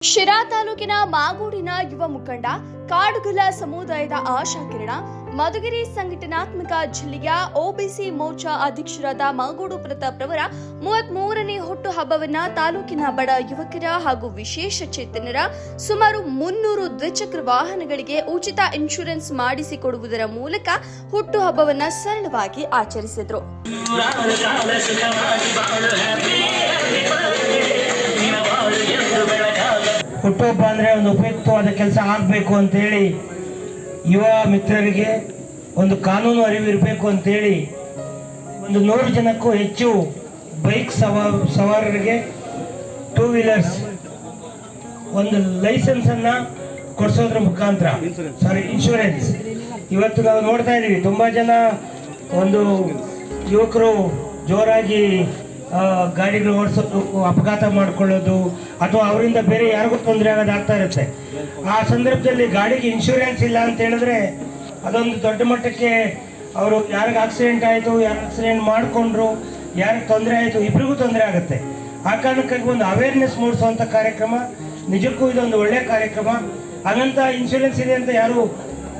ಶಿರಾ ತಾಲೂಕಿನ ಮಾಗೋಡಿನ ಯುವ ಮುಖಂಡ ಕಾಡುಗಲ ಸಮುದಾಯದ ಆಶಾಕಿರಣ ಮಧುಗಿರಿ ಸಂಘಟನಾತ್ಮಕ ಜಿಲ್ಲೆಯ ಓಬಿಸಿ ಮೋರ್ಚಾ ಅಧ್ಯಕ್ಷರಾದ ಮಾಗೋಡು ಪ್ರತಾಪ್ ರವರ 33ನೇ ಹುಟ್ಟುಹಬ್ಬವನ್ನ ತಾಲೂಕಿನ ಬಡ ಯುವಕರ ಹಾಗೂ ವಿಶೇಷ ಚೇತನರ ಸುಮಾರು 300 ದ್ವಿಚಕ್ರ ವಾಹನಗಳಿಗೆ ಉಚಿತ ಇನ್ಶೂರೆನ್ಸ್ ಮಾಡಿಸಿಕೊಡುವುದರ ಮೂಲಕ ಹುಟ್ಟುಹಬ್ಬವನ್ನ ಸರಳವಾಗಿ ಆಚರಿಸಿದರು. ಹುಟ್ಟುಹಬ್ಬ ಅಂದರೆ ಒಂದು ಉಪಯುಕ್ತವಾದ ಕೆಲಸ ಆಗಬೇಕು ಅಂತೇಳಿ ಯುವ ಮಿತ್ರರಿಗೆ ಒಂದು ಕಾನೂನು ಅರಿವು ಇರಬೇಕು ಅಂತೇಳಿ ಒಂದು 100 ಜನಕ್ಕೂ ಹೆಚ್ಚು ಬೈಕ್ ಸವಾರರಿಗೆ ಟೂ ವೀಲರ್ಸ್ ಒಂದು ಲೈಸೆನ್ಸನ್ನು ಕೊಡಿಸೋದ್ರ ಮುಖಾಂತರ ಇನ್ಶೂರೆನ್ಸ್ ಇವತ್ತು ನಾವು ನೋಡ್ತಾ ಇದ್ದೀವಿ. ತುಂಬ ಜನ ಒಂದು ಯುವಕರು ಜೋರಾಗಿ ಗಾಡಿಗಳು ಓಡಿಸೋದು, ಅಪಘಾತ ಮಾಡಿಕೊಳ್ಳೋದು ಅಥವಾ ಅವರಿಂದ ಬೇರೆ ಯಾರಿಗೂ ತೊಂದರೆ ಆಗೋದಾಗ್ತಾ ಇರುತ್ತೆ. ಆ ಸಂದರ್ಭದಲ್ಲಿ ಗಾಡಿಗೆ ಇನ್ಶೂರೆನ್ಸ್ ಇಲ್ಲ ಅಂತ ಹೇಳಿದ್ರೆ ಅದೊಂದು ದೊಡ್ಡ ಮಟ್ಟಕ್ಕೆ ಅವರು ಯಾರಿಗೆ ಆಕ್ಸಿಡೆಂಟ್ ಆಯಿತು, ಯಾರು ಆಕ್ಸಿಡೆಂಟ್ ಮಾಡಿಕೊಂಡ್ರು, ಯಾರಿಗೆ ತೊಂದರೆ ಆಯಿತು, ಇಬ್ಬರಿಗೂ ತೊಂದರೆ ಆಗುತ್ತೆ. ಆ ಕಾರಣಕ್ಕಾಗಿ ಒಂದು ಅವೇರ್ನೆಸ್ ಮೂಡಿಸುವಂಥ ಕಾರ್ಯಕ್ರಮ ನಿಜಕ್ಕೂ ಇದೊಂದು ಒಳ್ಳೆಯ ಕಾರ್ಯಕ್ರಮ. ಹಾಗಂತ ಇನ್ಶೂರೆನ್ಸ್ ಇದೆ ಅಂತ ಯಾರು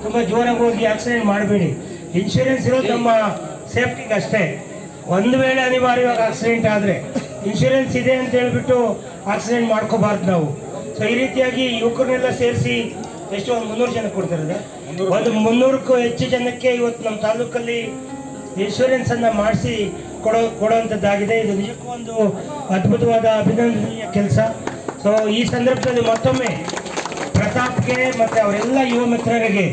ತುಂಬ ಜೋರಾಗಿ ಹೋಗಿ ಆಕ್ಸಿಡೆಂಟ್ ಮಾಡಬೇಡಿ. ಇನ್ಶೂರೆನ್ಸ್ ಇರೋದು ನಮ್ಮ ಸೇಫ್ಟಿಗೆ ಅಷ್ಟೇ. ಒಂದು ವೇಳೆ ಅನಿವಾರ್ಯವಾಗಿ ಆಕ್ಸಿಡೆಂಟ್ ಆದರೆ ಇನ್ಶೂರೆನ್ಸ್ ಇದೆ ಅಂತ ಹೇಳ್ಬಿಟ್ಟು ಆಕ್ಸಿಡೆಂಟ್ ಮಾಡ್ಕೋಬಾರ್ದು ನಾವು. ಸೊ ಈ ರೀತಿಯಾಗಿ ಯುವಕರನ್ನೆಲ್ಲ ಸೇರಿಸಿ ಎಷ್ಟು ಒಂದು 300 ಜನ ಕೊಡ್ತಿರೋದು, ಒಂದು 300ಕ್ಕೂ ಹೆಚ್ಚು ಜನಕ್ಕೆ ಇವತ್ತು ನಮ್ಮ ತಾಲೂಕಲ್ಲಿ ಇನ್ಶೂರೆನ್ಸನ್ನು ಮಾಡಿಸಿ ಕೊಡುವಂಥದ್ದಾಗಿದೆ. ಇದು ನಿಜಕ್ಕೂ ಒಂದು ಅದ್ಭುತವಾದ ಅಭಿನಂದನೀಯ ಕೆಲಸ. ಸೊ ಈ ಸಂದರ್ಭದಲ್ಲಿ ಮತ್ತೊಮ್ಮೆ ಪ್ರತಾಪ್ಗೆ ಮತ್ತು ಅವರೆಲ್ಲ ಯುವ ಮಿತ್ರರಿಗೆ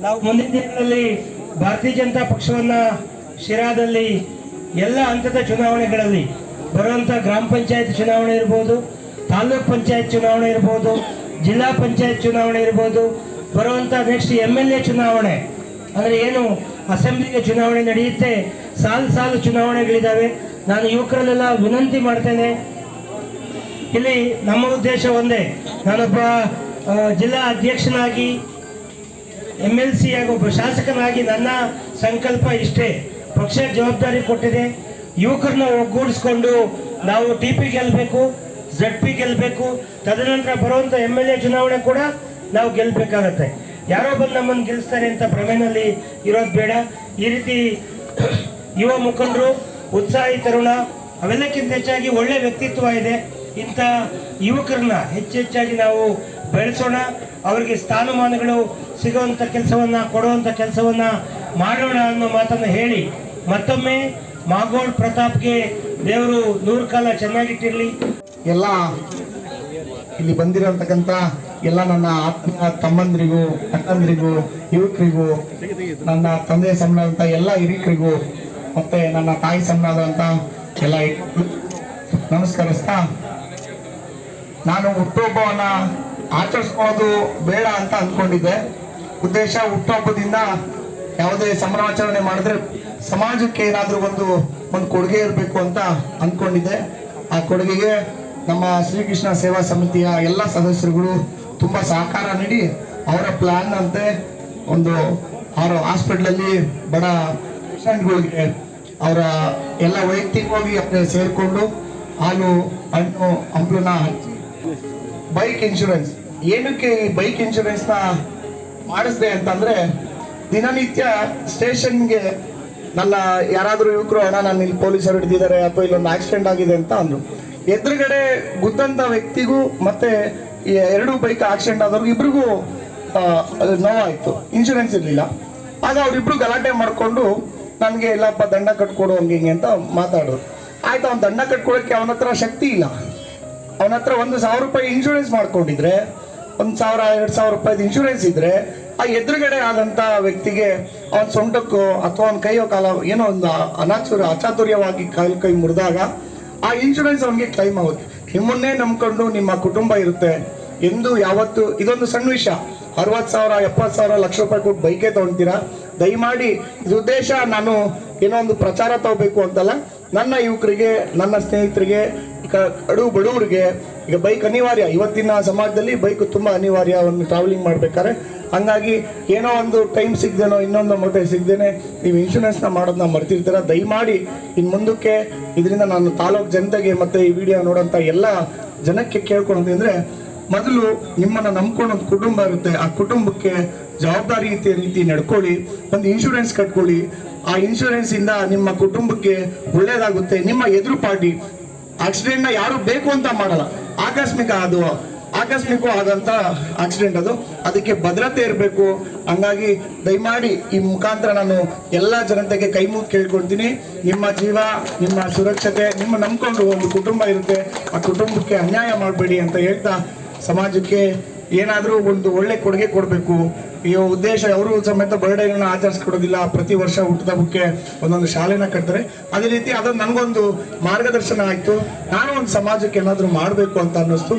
ನಾವು ಮುಂದಿನ ದಿನಗಳಲ್ಲಿ ಭಾರತೀಯ ಜನತಾ ಪಕ್ಷವನ್ನು ಶಿರಾದಲ್ಲಿ ಎಲ್ಲ ಹಂತದ ಚುನಾವಣೆಗಳಲ್ಲಿ ಬರುವಂಥ ಗ್ರಾಮ ಪಂಚಾಯತ್ ಚುನಾವಣೆ ಇರ್ಬೋದು, ತಾಲೂಕ್ ಪಂಚಾಯತ್ ಚುನಾವಣೆ ಇರ್ಬೋದು, ಜಿಲ್ಲಾ ಪಂಚಾಯತ್ ಚುನಾವಣೆ ಇರ್ಬೋದು, ಬರುವಂಥ ನೆಕ್ಸ್ಟ್ MLA ಚುನಾವಣೆ ಅಂದರೆ ಏನು ಅಸೆಂಬ್ಲಿಗೆ ಚುನಾವಣೆ ನಡೆಯುತ್ತೆ, ಸಾಲು ಚುನಾವಣೆಗಳಿದ್ದಾವೆ. ನಾನು ಯುವಕರಲ್ಲೆಲ್ಲ ವಿನಂತಿ ಮಾಡ್ತೇನೆ, ಇಲ್ಲಿ ನಮ್ಮ ಉದ್ದೇಶ ಒಂದೇ. ನಾನೊಬ್ಬ ಜಿಲ್ಲಾ ಅಧ್ಯಕ್ಷನಾಗಿ MLC ಆಗಿ ಒಬ್ಬ ಶಾಸಕನಾಗಿ ನನ್ನ ಸಂಕಲ್ಪ ಇಷ್ಟೇ. ಪಕ್ಷ ಜವಾಬ್ದಾರಿ ಕೊಟ್ಟಿದೆ, ಯುವಕರನ್ನ ಒಗ್ಗೂಡಿಸ್ಕೊಂಡು ನಾವು TP ಗೆಲ್ಲಬೇಕು, ZP ಗೆಲ್ಲಬೇಕು, ತದನಂತರ ಬರುವಂಥ MLA ಚುನಾವಣೆ ಕೂಡ ನಾವು ಗೆಲ್ಲಬೇಕಾಗತ್ತೆ. ಯಾರೋ ಬಂದು ನಮ್ಮನ್ನು ಗೆಲ್ಲಿಸ್ತಾರೆ ಅಂತ ಭ್ರಮೆನಲ್ಲಿ ಇರೋದು ಬೇಡ. ಈ ರೀತಿ ಯುವ ಮುಖಂಡರು, ಉತ್ಸಾಹಿ ತರುಣ, ಅವೆಲ್ಲಕ್ಕಿಂತ ಹೆಚ್ಚಾಗಿ ಒಳ್ಳೆ ವ್ಯಕ್ತಿತ್ವ ಇದೆ. ಇಂಥ ಯುವಕರನ್ನ ಹೆಚ್ಚೆಚ್ಚಾಗಿ ನಾವು ಬೆಳೆಸೋಣ, ಅವರಿಗೆ ಸ್ಥಾನಮಾನಗಳು ಸಿಗುವಂಥ ಕೆಲಸವನ್ನು ಕೊಡುವಂಥ ಕೆಲಸವನ್ನು ಮಾಡೋಣ ಅನ್ನೋ ಮಾತನ್ನು ಹೇಳಿ ಮತ್ತೊಮ್ಮೆ ಮಾಗೋಡ್ ಪ್ರತಾಪ್ಗೆ ದೇವರು 100 ಕಾಲ ಚೆನ್ನಾಗಿಟ್ಟಿರಲಿ. ಎಲ್ಲ ಇಲ್ಲಿ ಬಂದಿರತಕ್ಕಂಥ ಎಲ್ಲ ನನ್ನ ಆತ್ಮೀಯ ತಮ್ಮಂದ್ರಿಗೂ, ಅಕ್ಕಂದ್ರಿಗೂ, ಯುವಕರಿಗೂ, ನನ್ನ ತಂದೆ ಸಮನಾದಂಥ ಎಲ್ಲ ಹಿರಿಕರಿಗೂ ಮತ್ತೆ ನನ್ನ ತಾಯಿ ಸಮನಾದಂಥ ಎಲ್ಲ ನಮಸ್ಕರಿಸ್ತಾ, ನಾನು ಹುಟ್ಟುಹಬ್ಬವನ್ನು ಆಚರಿಸ್ಕೊಳ್ಳೋದು ಬೇಡ ಅಂತ ಅಂದ್ಕೊಂಡಿದ್ದೆ. ಉದ್ದೇಶ ಹುಟ್ಟುಹಬ್ಬದಿಂದ ಯಾವುದೇ ಸಂಭ್ರಮಾಚರಣೆ ಮಾಡಿದ್ರೆ ಸಮಾಜಕ್ಕೆ ಏನಾದರೂ ಒಂದು ಕೊಡುಗೆ ಇರಬೇಕು ಅಂತ ಅಂದ್ಕೊಂಡಿದ್ದೆ. ಆ ಕೊಡುಗೆಗೆ ನಮ್ಮ ಶ್ರೀಕೃಷ್ಣ ಸೇವಾ ಸಮಿತಿಯ ಎಲ್ಲ ಸದಸ್ಯರುಗಳು ತುಂಬ ಸಹಕಾರ ನೀಡಿ ಅವರ ಪ್ಲ್ಯಾನ್ ಅಂತೆ ಒಂದು ಅವರ ಹಾಸ್ಪಿಟ್ಲಲ್ಲಿ ಬಡ ಪೇಷಂಟ್ಗಳಿಗೆ ಅವರ ಎಲ್ಲ ವೈಯಕ್ತಿಕವಾಗಿ ಸೇರಿಕೊಂಡು ಹಾಲು, ಹಣ್ಣು, ಹಂಪಲನ್ನ ಹಂಚಿ ಬೈಕ್ ಇನ್ಶೂರೆನ್ಸ್ ಏನಕ್ಕೆ ಈ ಬೈಕ್ ಇನ್ಶೂರೆನ್ಸ್ನ ಮಾಡಿಸಿದೆ ಅಂತಂದರೆ, ದಿನನಿತ್ಯ ಸ್ಟೇಷನ್ಗೆ ನನ್ನ ಯಾರಾದರೂ ಯುವಕರು ಅಣ್ಣ ನಾನು ಇಲ್ಲಿ ಪೊಲೀಸರು ಹಿಡಿದಿದ್ದಾರೆ ಅಥವಾ ಇಲ್ಲೊಂದು ಆಕ್ಸಿಡೆಂಟ್ ಆಗಿದೆ ಅಂತ ಅಂದರು. ಎದುರುಗಡೆ ಗುದ್ದಂಥ ವ್ಯಕ್ತಿಗೂ ಮತ್ತು ಎರಡು ಬೈಕ್ ಆಕ್ಸಿಡೆಂಟ್ ಆದವ್ರಿಗೆ ಇಬ್ರಿಗೂ ನೋವಾಯಿತು, ಇನ್ಶೂರೆನ್ಸ್ ಇರಲಿಲ್ಲ. ಆಗ ಅವರಿಬ್ರು ಗಲಾಟೆ ಮಾಡಿಕೊಂಡು ನನಗೆ ಎಲ್ಲಪ್ಪ ದಂಡ ಕಟ್ಕೊಡು ಹಂಗೆ ಹಿಂಗೆ ಅಂತ ಮಾತಾಡೋರು. ಆಯ್ತು, ಅವ್ನು ದಂಡ ಕಟ್ಕೊಡೋಕ್ಕೆ ಅವನ ಹತ್ರ ಶಕ್ತಿ ಇಲ್ಲ. ಅವನ ಹತ್ರ 1,000 ರೂಪಾಯಿ ಇನ್ಶೂರೆನ್ಸ್ ಮಾಡ್ಕೊಂಡಿದ್ರೆ, 1,000-2,000 ರೂಪಾಯಿದು ಇನ್ಶೂರೆನ್ಸ್ ಇದ್ದರೆ ಆ ಎದುರುಗಡೆ ಆದಂಥ ವ್ಯಕ್ತಿಗೆ ಅವನ ಸೊಂಟಕ್ಕೋ ಅಥವಾ ಅವನ ಕೈಯೋ ಕಾಲ ಏನೋ ಒಂದು ಅಚಾತುರ್ಯವಾಗಿ ಕೈ ಮುರಿದಾಗ ಆ ಇನ್ಶೂರೆನ್ಸ್ ಅವನಿಗೆ ಕ್ಲೈಮ್ ಆಗುತ್ತೆ. ನಿಮ್ಮನ್ನೇ ನಂಬ್ಕೊಂಡು ನಿಮ್ಮ ಕುಟುಂಬ ಇರುತ್ತೆ. ಎಂದು ಯಾವತ್ತು ಇದೊಂದು ಸಣ್ಣ ವಿಷಯ, 60,000, 70,000, ಲಕ್ಷ ರೂಪಾಯಿ ಕೊಟ್ಟು ಬೈಕೇ ತೊಗೊಳ್ತೀರಾ. ದಯಮಾಡಿ ಇದು ಉದ್ದೇಶ ನಾನು ಏನೋ ಒಂದು ಪ್ರಚಾರ ತಗೋಬೇಕು ಅಂತಲ್ಲ, ನನ್ನ ಯುವಕರಿಗೆ, ನನ್ನ ಸ್ನೇಹಿತರಿಗೆ, ಕಡು ಬಡವರಿಗೆ ಈಗ ಬೈಕ್ ಅನಿವಾರ್ಯ. ಇವತ್ತಿನ ಸಮಾಜದಲ್ಲಿ ಬೈಕ್ ತುಂಬ ಅನಿವಾರ್ಯ ಒಂದು ಟ್ರಾವೆಲಿಂಗ್ ಮಾಡ್ಬೇಕಾದ್ರೆ. ಹಂಗಾಗಿ ಏನೋ ಒಂದು ಟೈಮ್ ಸಿಗ್ದೇನೋ ಇನ್ನೊಂದು ಮೊಟ್ಟೆ ಸಿಗ್ದೇನೆ ನೀವು ಇನ್ಶೂರೆನ್ಸ್ನ ಮಾಡೋದನ್ನ ಮರ್ತಿರ್ತೀರ. ದಯಮಾಡಿ ಇನ್ನು ಮುಂದಕ್ಕೆ ಇದರಿಂದ ನಾನು ತಾಲೂಕು ಜನತೆಗೆ ಮತ್ತು ಈ ವಿಡಿಯೋ ನೋಡೋಂಥ ಎಲ್ಲ ಜನಕ್ಕೆ ಕೇಳ್ಕೊಳೋದಂದರೆ ಮೊದಲು ನಿಮ್ಮನ್ನ ನಂಬ್ಕೊಂಡು ಒಂದು ಕುಟುಂಬ ಇರುತ್ತೆ, ಆ ಕುಟುಂಬಕ್ಕೆ ಜವಾಬ್ದಾರಿ ರೀತಿ ನಡ್ಕೊಳ್ಳಿ, ಒಂದು ಇನ್ಶೂರೆನ್ಸ್ ಕಟ್ಕೊಳ್ಳಿ. ಆ ಇನ್ಶೂರೆನ್ಸ್ ಇಂದ ನಿಮ್ಮ ಕುಟುಂಬಕ್ಕೆ ಒಳ್ಳೇದಾಗುತ್ತೆ. ನಿಮ್ಮ ಎದುರು ಪಾರ್ಟಿ ಆಕ್ಸಿಡೆಂಟ್ ನ ಯಾರು ಬೇಕು ಅಂತ ಮಾಡಲ್ಲ, ಆಕಸ್ಮಿಕ ಆದಂತ ಆಕ್ಸಿಡೆಂಟ್ ಅದು, ಅದಕ್ಕೆ ಭದ್ರತೆ ಇರಬೇಕು. ಹಂಗಾಗಿ ದಯಮಾಡಿ ಈ ಮುಖಾಂತರ ನಾನು ಎಲ್ಲ ಜನತೆಗೆ ಕೈ ಮುಗಿ ಕೇಳ್ಕೊಳ್ತೀನಿ, ನಿಮ್ಮ ಜೀವ, ನಿಮ್ಮ ಸುರಕ್ಷತೆ, ನಿಮ್ಮ ನಂಬ್ಕೊಂಡು ಒಂದು ಕುಟುಂಬ ಇರುತ್ತೆ, ಆ ಕುಟುಂಬಕ್ಕೆ ಅನ್ಯಾಯ ಮಾಡಬೇಡಿ ಅಂತ ಹೇಳ್ತಾ, ಸಮಾಜಕ್ಕೆ ಏನಾದರೂ ಒಂದು ಒಳ್ಳೆ ಕೊಡುಗೆ ಕೊಡಬೇಕು ಈ ಉದ್ದೇಶ. ಅವರು ಸಮೇತ ಬರ್ಡೇಗಳನ್ನ ಆಚರಿಸ್ಕೊಡೋದಿಲ್ಲ, ಪ್ರತಿ ವರ್ಷ ಹುಟ್ಟುಹಬ್ಬಕ್ಕೆ ಒಂದೊಂದು ಶಾಲೆನ ಕಟ್ತಾರೆ. ಅದೇ ರೀತಿ ಅದು ನನಗೊಂದು ಮಾರ್ಗದರ್ಶನ ಆಯಿತು, ನಾನು ಒಂದು ಸಮಾಜಕ್ಕೆ ಏನಾದರೂ ಮಾಡಬೇಕು ಅಂತ ಅನ್ನಿಸ್ತು.